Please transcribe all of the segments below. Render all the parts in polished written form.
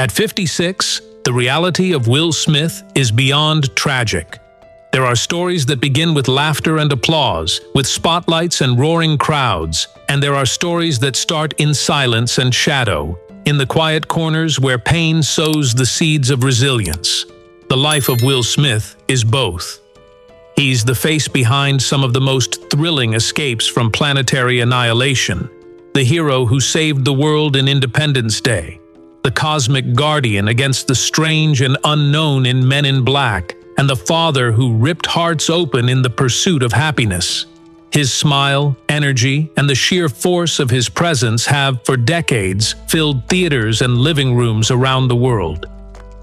At 56, the reality of Will Smith is beyond tragic. There are stories that begin with laughter and applause, with spotlights and roaring crowds, and there are stories that start in silence and shadow, in the quiet corners where pain sows the seeds of resilience. The life of Will Smith is both. He's the face behind some of the most thrilling escapes from planetary annihilation, the hero who saved the world in Independence Day, the cosmic guardian against the strange and unknown in Men in Black, and the father who ripped hearts open in the pursuit of happiness. His smile, energy, and the sheer force of his presence have, for decades, filled theaters and living rooms around the world.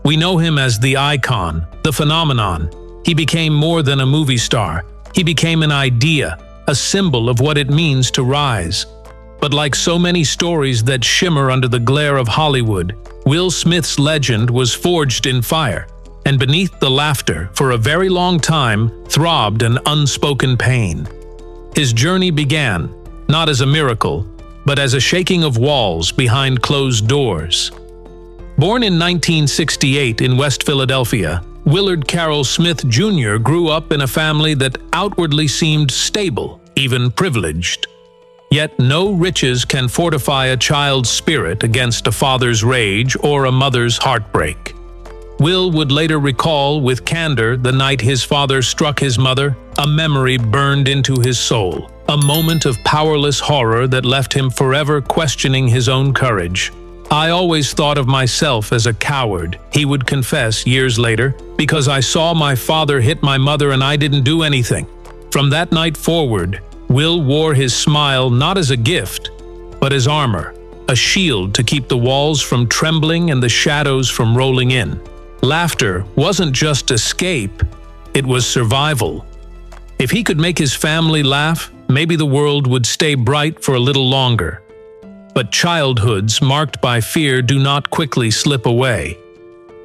We know him as the icon, the phenomenon. He became more than a movie star. He became an idea, a symbol of what it means to rise. But like so many stories that shimmer under the glare of Hollywood, Will Smith's legend was forged in fire, and beneath the laughter, for a very long time, throbbed an unspoken pain. His journey began, not as a miracle, but as a shaking of walls behind closed doors. Born in 1968 in West Philadelphia, Willard Carroll Smith Jr. grew up in a family that outwardly seemed stable, even privileged. Yet no riches can fortify a child's spirit against a father's rage or a mother's heartbreak. Will would later recall with candor the night his father struck his mother. A memory burned into his soul, a moment of powerless horror that left him forever questioning his own courage. "I always thought of myself as a coward," he would confess years later, "because I saw my father hit my mother and I didn't do anything." From that night forward, Will wore his smile not as a gift, but as armor, a shield to keep the walls from trembling and the shadows from rolling in. Laughter wasn't just escape, it was survival. If he could make his family laugh, maybe the world would stay bright for a little longer. But childhoods marked by fear do not quickly slip away.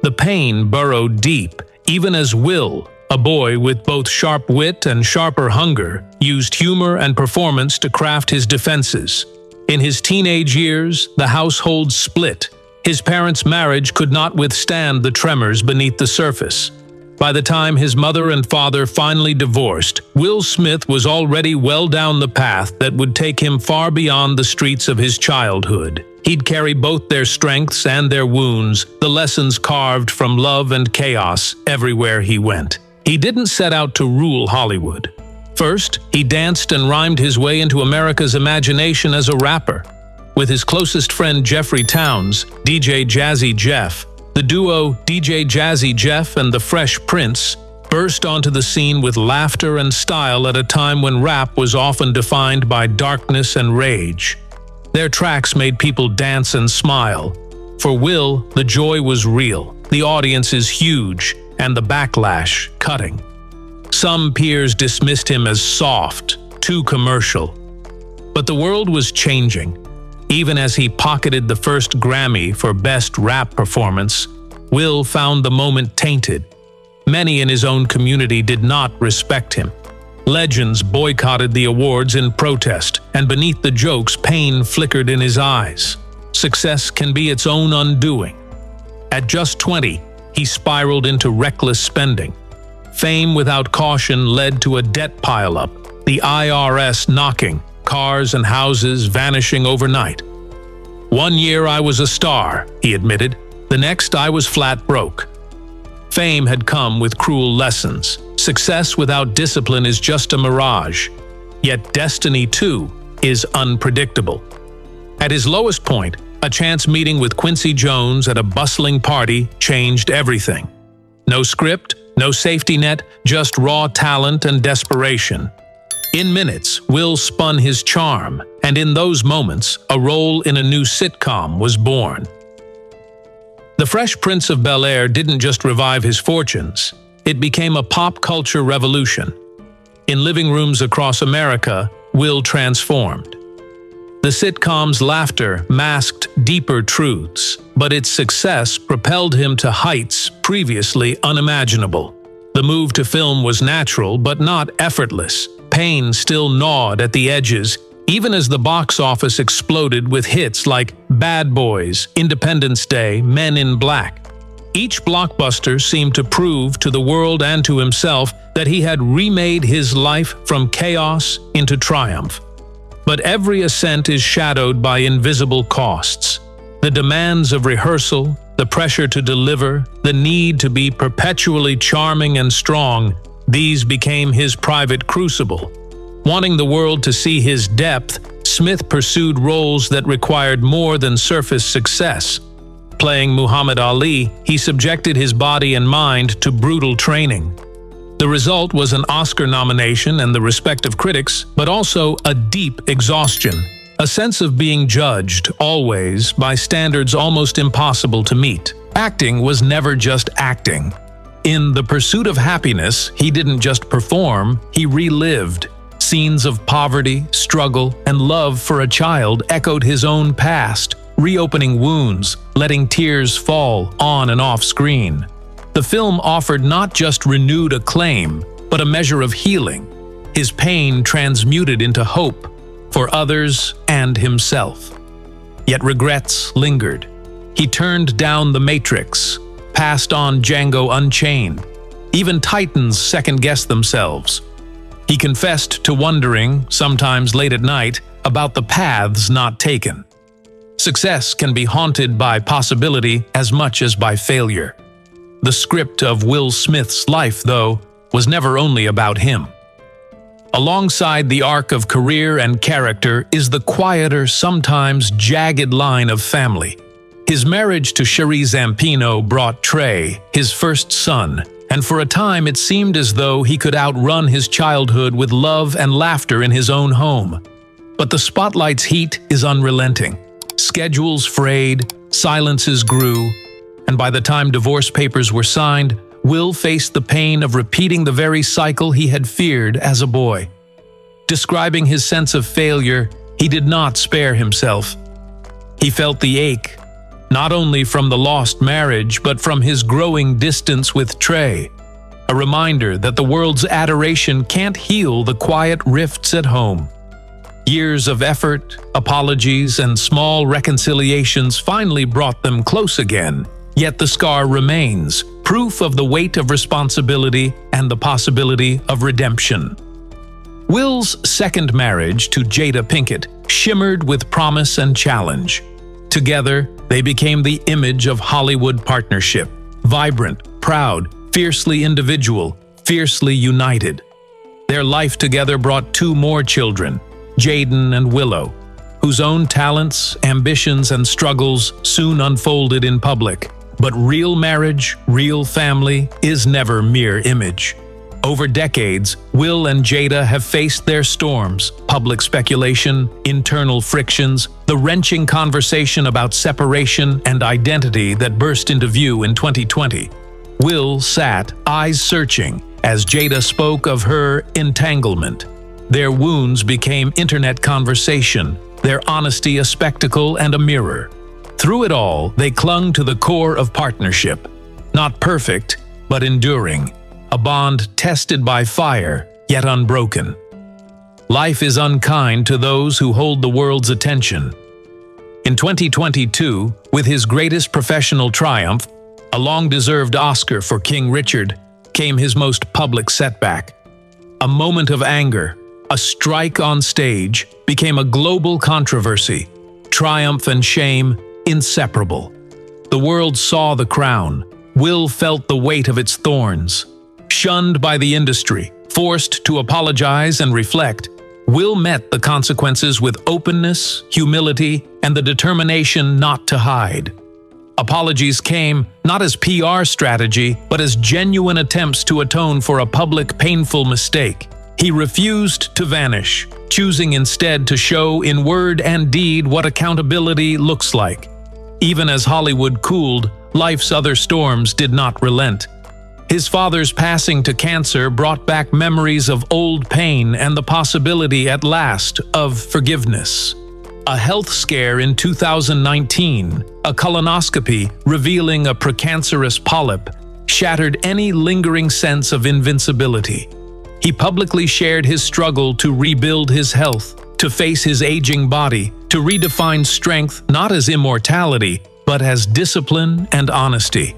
The pain burrowed deep, even as Will, a boy with both sharp wit and sharper hunger, used humor and performance to craft his defenses. In his teenage years, the household split. His parents' marriage could not withstand the tremors beneath the surface. By the time his mother and father finally divorced, Will Smith was already well down the path that would take him far beyond the streets of his childhood. He'd carry both their strengths and their wounds, the lessons carved from love and chaos, everywhere he went. He didn't set out to rule Hollywood. First, he danced and rhymed his way into America's imagination as a rapper. With his closest friend Jeffrey Towns, DJ Jazzy Jeff, the duo DJ Jazzy Jeff and the Fresh Prince burst onto the scene with laughter and style at a time when rap was often defined by darkness and rage. Their tracks made people dance and smile. For Will, the joy was real, the audience is huge, and the backlash cutting. Some peers dismissed him as soft, too commercial. But the world was changing. Even as he pocketed the first Grammy for Best Rap Performance, Will found the moment tainted. Many in his own community did not respect him. Legends boycotted the awards in protest, and beneath the jokes, pain flickered in his eyes. Success can be its own undoing. At just 20, he spiraled into reckless spending. Fame without caution led to a debt pileup, the IRS knocking, cars and houses vanishing overnight. "One year I was a star," he admitted. "The next I was flat broke." Fame had come with cruel lessons. Success without discipline is just a mirage. Yet destiny, too, is unpredictable. At his lowest point, a chance meeting with Quincy Jones at a bustling party changed everything. No script, no safety net, just raw talent and desperation. In minutes, Will spun his charm, and in those moments, a role in a new sitcom was born. The Fresh Prince of Bel-Air didn't just revive his fortunes, it became a pop culture revolution. In living rooms across America, Will transformed. The sitcom's laughter masked deeper truths, but its success propelled him to heights previously unimaginable. The move to film was natural, but not effortless. Pain still gnawed at the edges, even as the box office exploded with hits like Bad Boys, Independence Day, Men in Black. Each blockbuster seemed to prove to the world and to himself that he had remade his life from chaos into triumph. But every ascent is shadowed by invisible costs. The demands of rehearsal, the pressure to deliver, the need to be perpetually charming and strong, these became his private crucible. Wanting the world to see his depth, Smith pursued roles that required more than surface success. Playing Muhammad Ali, he subjected his body and mind to brutal training. The result was an Oscar nomination and the respect of critics, but also a deep exhaustion, a sense of being judged, always, by standards almost impossible to meet. Acting was never just acting. In The Pursuit of Happiness, he didn't just perform, he relived. Scenes of poverty, struggle, and love for a child echoed his own past, reopening wounds, letting tears fall on and off screen. The film offered not just renewed acclaim, but a measure of healing, his pain transmuted into hope for others and himself. Yet regrets lingered. He turned down The Matrix, passed on Django Unchained. Even Titans second-guessed themselves. He confessed to wondering, sometimes late at night, about the paths not taken. Success can be haunted by possibility as much as by failure. The script of Will Smith's life, though, was never only about him. Alongside the arc of career and character is the quieter, sometimes jagged line of family. His marriage to Cherie Zampino brought Trey, his first son, and for a time it seemed as though he could outrun his childhood with love and laughter in his own home. But the spotlight's heat is unrelenting. Schedules frayed, silences grew, and by the time divorce papers were signed, Will faced the pain of repeating the very cycle he had feared as a boy. Describing his sense of failure, he did not spare himself. He felt the ache, not only from the lost marriage, but from his growing distance with Trey. A reminder that the world's adoration can't heal the quiet rifts at home. Years of effort, apologies, and small reconciliations finally brought them close again. Yet the scar remains, proof of the weight of responsibility and the possibility of redemption. Will's second marriage to Jada Pinkett shimmered with promise and challenge. Together, they became the image of Hollywood partnership. Vibrant, proud, fiercely individual, fiercely united. Their life together brought 2 more children, Jaden and Willow, whose own talents, ambitions, and struggles soon unfolded in public. But real marriage, real family, is never mere image. Over decades, Will and Jada have faced their storms, public speculation, internal frictions, the wrenching conversation about separation and identity that burst into view in 2020. Will sat, eyes searching, as Jada spoke of her entanglement. Their wounds became internet conversation, their honesty a spectacle and a mirror. Through it all, they clung to the core of partnership. Not perfect, but enduring. A bond tested by fire, yet unbroken. Life is unkind to those who hold the world's attention. In 2022, with his greatest professional triumph, a long-deserved Oscar for King Richard, came his most public setback. A moment of anger, a strike on stage, became a global controversy. Triumph and shame, inseparable. The world saw the crown. Will felt the weight of its thorns. Shunned by the industry, forced to apologize and reflect, Will met the consequences with openness, humility, and the determination not to hide. Apologies came not as PR strategy, but as genuine attempts to atone for a public, painful mistake. He refused to vanish, choosing instead to show in word and deed what accountability looks like. Even as Hollywood cooled, life's other storms did not relent. His father's passing to cancer brought back memories of old pain and the possibility at last of forgiveness. A health scare in 2019, a colonoscopy revealing a precancerous polyp, shattered any lingering sense of invincibility. He publicly shared his struggle to rebuild his health, to face his aging body, to redefine strength not as immortality, but as discipline and honesty.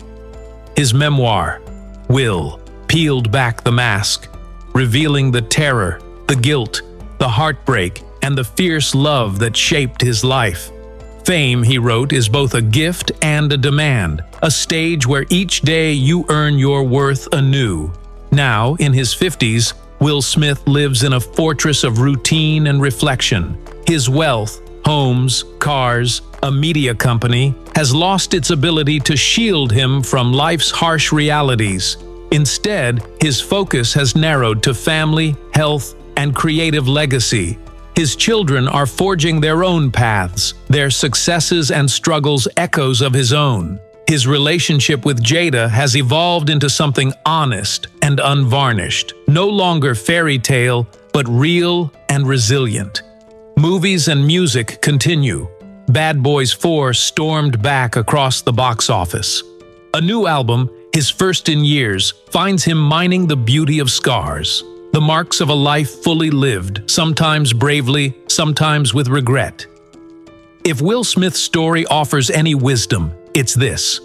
His memoir, Will, peeled back the mask, revealing the terror, the guilt, the heartbreak, and the fierce love that shaped his life. Fame, he wrote, is both a gift and a demand, a stage where each day you earn your worth anew. Now, in his 50s, Will Smith lives in a fortress of routine and reflection. His wealth, homes, cars, a media company, has lost its ability to shield him from life's harsh realities. Instead, his focus has narrowed to family, health, and creative legacy. His children are forging their own paths, their successes and struggles echoes of his own. His relationship with Jada has evolved into something honest and unvarnished, no longer fairy tale, but real and resilient. Movies and music continue. Bad Boys 4 stormed back across the box office. A new album, his first in years, finds him mining the beauty of scars, the marks of a life fully lived, sometimes bravely, sometimes with regret. If Will Smith's story offers any wisdom, it's this: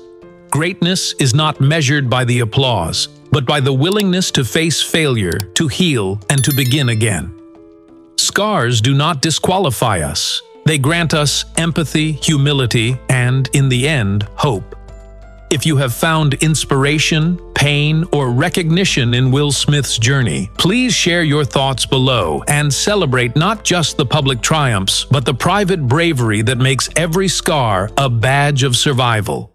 greatness is not measured by the applause, but by the willingness to face failure, to heal, and to begin again. Scars do not disqualify us. They grant us empathy, humility, and, in the end, hope. If you have found inspiration, pain, or recognition in Will Smith's journey, please share your thoughts below and celebrate not just the public triumphs, but the private bravery that makes every scar a badge of survival.